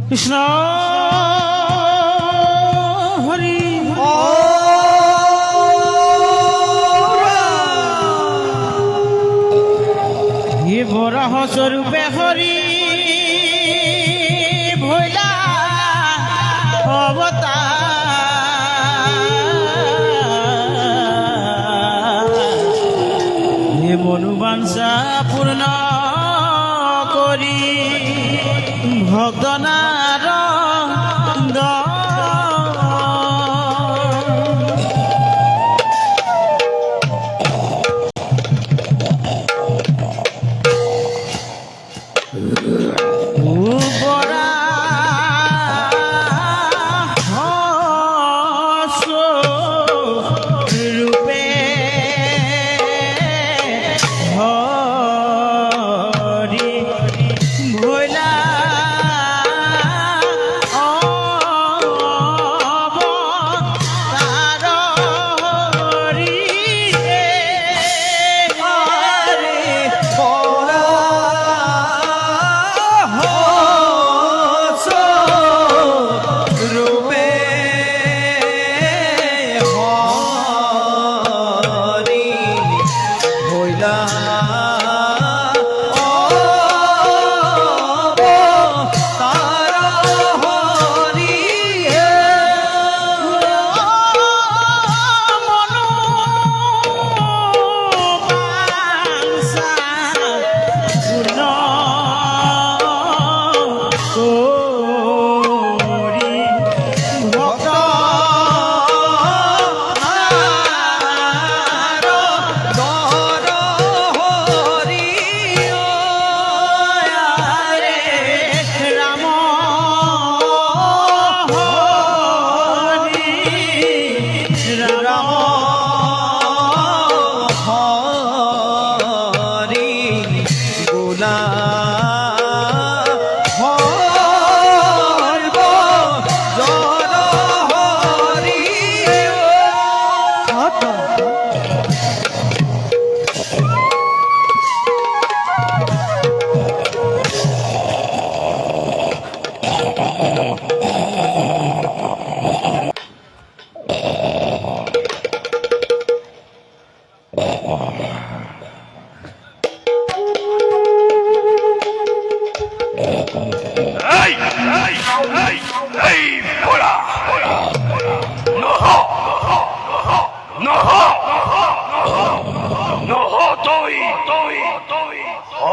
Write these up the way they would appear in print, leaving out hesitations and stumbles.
কৃষ্ণ হরি হে বরাহ স্বরূপে হরি ভোলা অবতার হে মনুবাঞ্ছা পূর্ণ করি ভক্তনার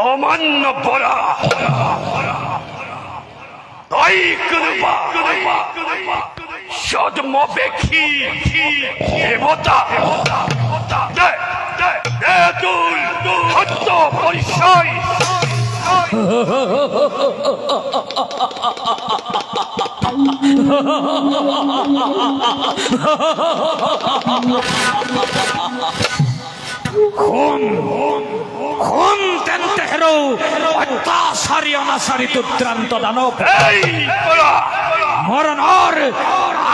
অমান্য বলা তাই করবা সদমবেক্ষী দেবতা তুল সত্য পরিচয় খুন খুন তেন্তে হেরো অত্যাচারী অনাচারী দুর্দান্ত দানব মরণর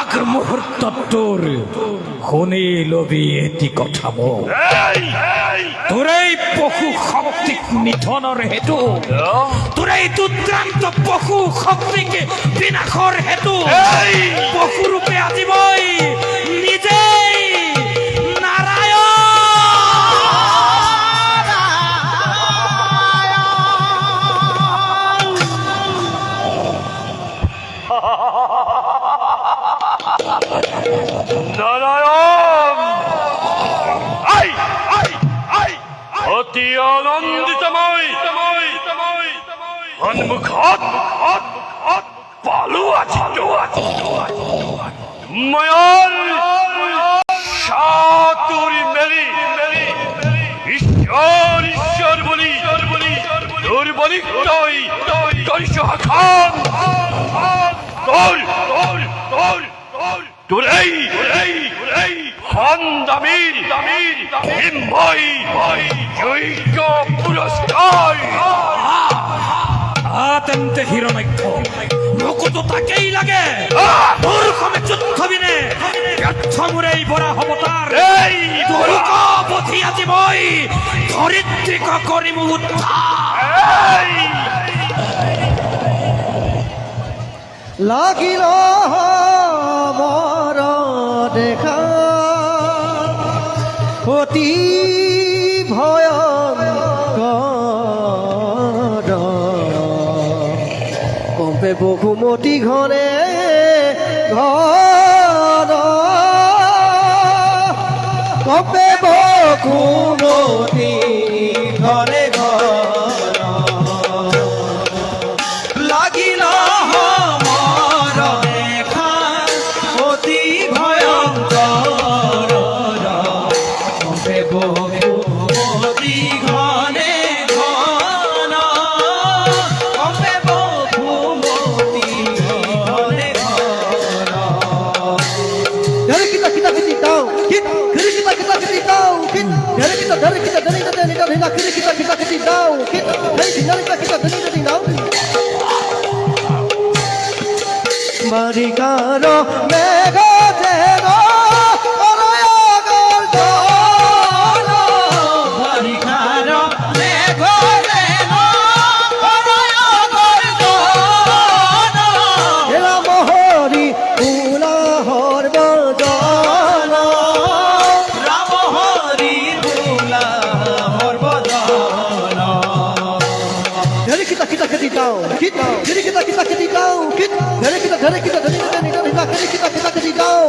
আগ মুহূর্ত তোর খুনে লোভী এটি কথা মোর তোর এই পশু শক্তিক নিধনৰ হেতু তোর এই দুর্দান্ত পশু শক্তিকে বিনাশৰ হেতু পশু ৰূপে আজি মই নিজেই নারায়ণ অতি আনন্দিতময় সন্মুখত পালো আজি ময়ৰ সাতুৰি মেলি ঈশ্বৰ ঈশ্বৰ বুলি তোৰ বলি তই কৰিছ শাসন তোৰেই সন্দামিৰ হিম্ময় যোগ্য পুৰস্কাৰ তেন্তে হিৰণ্যাক্ষ মোকতো তাকেই লাগে তোৰ সমে যুদ্ধ বিনে মোৰ এই বৰাহ অৱতাৰ তোৰক পঠি আজি মই ধৰিত্ৰীক কৰিম উদ্ধাৰ লাগিল মৰ দেখা অতি ভয়ংকৰ কম্পে বসুমতী ঘৰে ঘৰ কম্পে বসুমতী ঘৰে ঘৰ লাগিল মৰ দেখা অতি ভয়ংকৰ কম্পে বসুমতী ঘৰে ঘন কম্পে বসুমতী ঘৰে ঘন Dari kita kiti tahu, kiri kita kiti tahu, dari kita dari kiri kita kiti tahu, dari dari kita dari tahu. Mari karo mega tego, oraya gordono. Mari karo mega tego, oraya gordono. Ela mohori ula horbodono. Ram Hari ভোলা হরবদন Dari kita kiti tahu, dari kita kiti tahu, dari kita dari kiri kita kiti tahu.